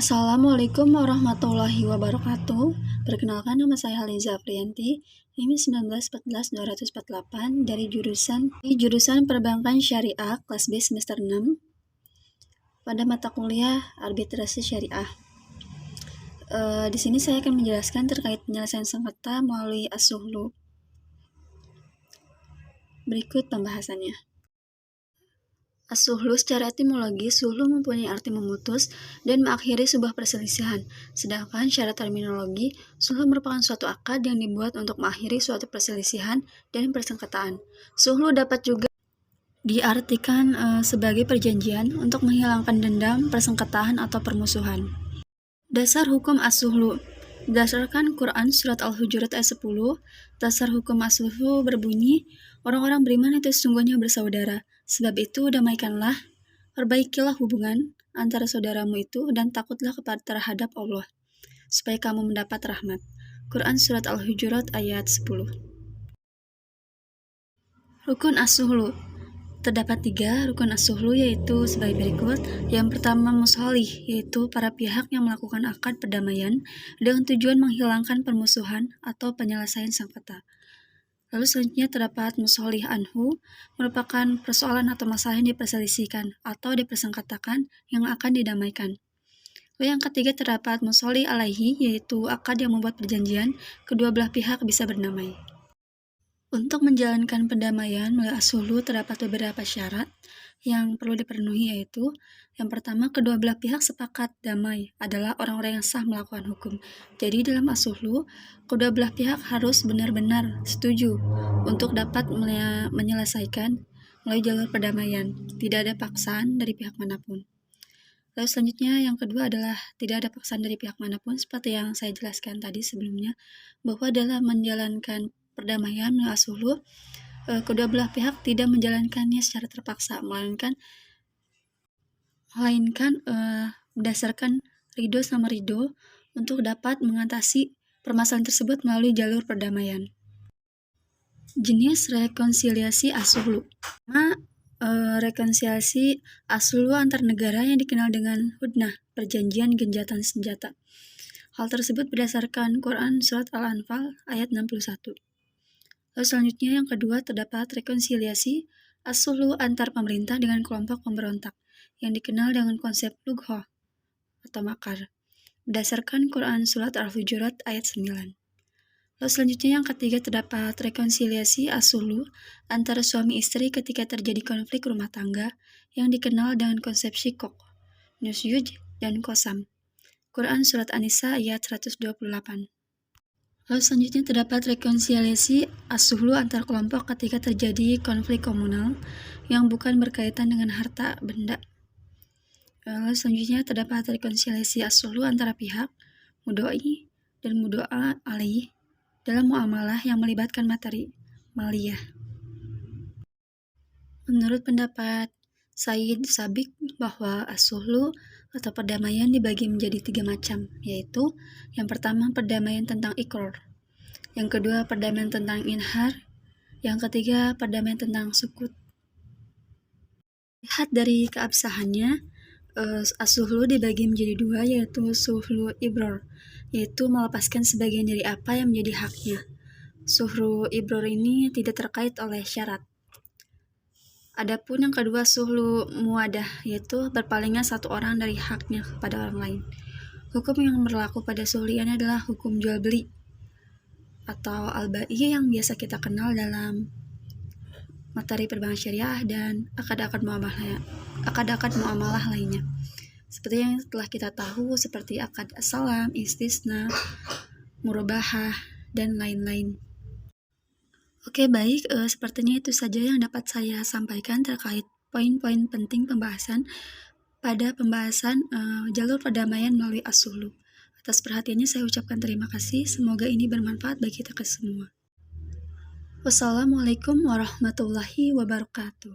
Assalamualaikum warahmatullahi wabarakatuh. Perkenalkan, nama saya Haliza Aprianti, NIM 1914248 dari jurusan Perbankan Syariah kelas B semester 6 pada mata kuliah Arbitrasi Syariah. Di sini saya akan menjelaskan terkait penyelesaian sengketa melalui as-suhlu. Berikut pembahasannya. As-suhlu secara etimologi, suhlu mempunyai arti memutus dan mengakhiri sebuah perselisihan. Sedangkan secara terminologi, suhlu merupakan suatu akad yang dibuat untuk mengakhiri suatu perselisihan dan persengketaan. Suhlu dapat juga diartikan sebagai perjanjian untuk menghilangkan dendam, persengketaan, atau permusuhan. Dasar hukum as-suhlu. Berdasarkan Quran Surat Al-Hujurat ayat 10, dasar hukum as-suhlu berbunyi, orang-orang beriman itu sesungguhnya bersaudara. Sebab itu, damaikanlah, perbaikilah hubungan antara saudaramu itu, dan takutlah terhadap Allah, supaya kamu mendapat rahmat. Quran Surat Al-Hujurat ayat 10. Rukun as-suhlu. Terdapat 3 rukun as-suhlu, yaitu sebagai berikut. Yang pertama, musholih, yaitu para pihak yang melakukan akad perdamaian dengan tujuan menghilangkan permusuhan atau penyelesaian sengketa. Lalu selanjutnya terdapat musholih anhu, merupakan persoalan atau masalah yang diperselisihkan atau dipersengketakan yang akan didamaikan. Lalu yang ketiga terdapat musholih alaihi, yaitu akad yang membuat perjanjian kedua belah pihak bisa berdamai. Untuk menjalankan pendamaian melalui as-suhlu terdapat beberapa syarat yang perlu dipenuhi, yaitu yang pertama, kedua belah pihak sepakat damai adalah orang-orang yang sah melakukan hukum. Jadi dalam as-suhlu, kedua belah pihak harus benar-benar setuju untuk dapat menyelesaikan melalui jalur perdamaian. Tidak ada paksaan dari pihak manapun. Lalu selanjutnya yang kedua adalah tidak ada paksaan dari pihak manapun, seperti yang saya jelaskan tadi sebelumnya, bahwa dalam menjalankan perdamaian melalui as-suhlu, kedua belah pihak tidak menjalankannya secara terpaksa, melainkan berdasarkan ridho sama ridho untuk dapat mengatasi permasalahan tersebut melalui jalur perdamaian. Jenis rekonsiliasi as-suhlu. Rekonsiliasi as-suhlu antar negara yang dikenal dengan hudnah, perjanjian gencatan senjata. Hal tersebut berdasarkan Quran Surat Al-Anfal ayat 61. Lalu selanjutnya yang kedua terdapat rekonsiliasi as-suhlu antar pemerintah dengan kelompok pemberontak yang dikenal dengan konsep lughoh atau makar, berdasarkan Quran Surat Al-Hujurat ayat 9. Lalu selanjutnya yang ketiga terdapat rekonsiliasi as-suhlu antara suami istri ketika terjadi konflik rumah tangga yang dikenal dengan konsep syikok, nusyuj, dan qasam. Quran Surat An-Nisa ayat 128. Lalu selanjutnya terdapat rekonsiliasi as-suhlu antar kelompok ketika terjadi konflik komunal yang bukan berkaitan dengan harta benda. Lalu selanjutnya terdapat rekonsiliasi as-suhlu antara pihak mudoi dan mudoa alaih dalam muamalah yang melibatkan materi maliyah. Menurut pendapat Sayyid Sabiq bahwa as-suhlu atau perdamaian dibagi menjadi 3 macam, yaitu yang pertama perdamaian tentang iqrar, yang kedua perdamaian tentang inhar, yang ketiga perdamaian tentang sukut. Lihat dari keabsahannya, as-suhlu dibagi menjadi 2, yaitu suhlu ibrar, yaitu melepaskan sebagian dari apa yang menjadi haknya. Suhlu ibrar ini tidak terkait oleh syarat. Adapun yang kedua suhlu muadah, yaitu berpalingnya satu orang dari haknya kepada orang lain. Hukum yang berlaku pada suhlu ini adalah hukum jual beli atau al-bai' yang biasa kita kenal dalam materi perbankan syariah dan akad-akad muamalah lainnya. Seperti yang telah kita tahu, seperti akad as-salam, istisna, murabahah, dan lain-lain. Oke, baik, sepertinya itu saja yang dapat saya sampaikan terkait poin-poin penting pembahasan pada pembahasan jalur perdamaian melalui as-suhlu. Atas perhatiannya saya ucapkan terima kasih, semoga ini bermanfaat bagi kita semua. Wassalamualaikum warahmatullahi wabarakatuh.